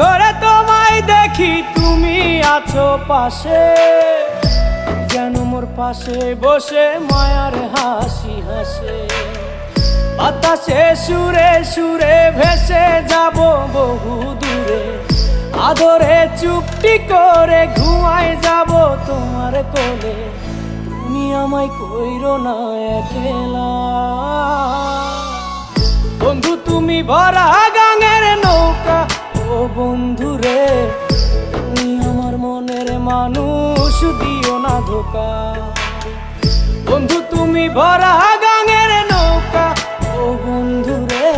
ঘরে তোমায় দেখি তুমি আছো পাশে, যেন মোর পাশে বসে মায়ার হাসি হাসে। বাতাসে সুরে সুরে ভেসে যাব বহু দূরে, আদরে চুপটি করে ঘুমায় যাব তোমার কোলে। তুমি আমায় কইরো না একলা বন্ধু, তুমি ভরা গাঙের নৌকা। ও বন্ধু রে, তুমি আমার মনের মানুষ, দিও না ধোকা। বন্ধু তুমি ভরা গাঙের নৌকা, ও বন্ধু রে।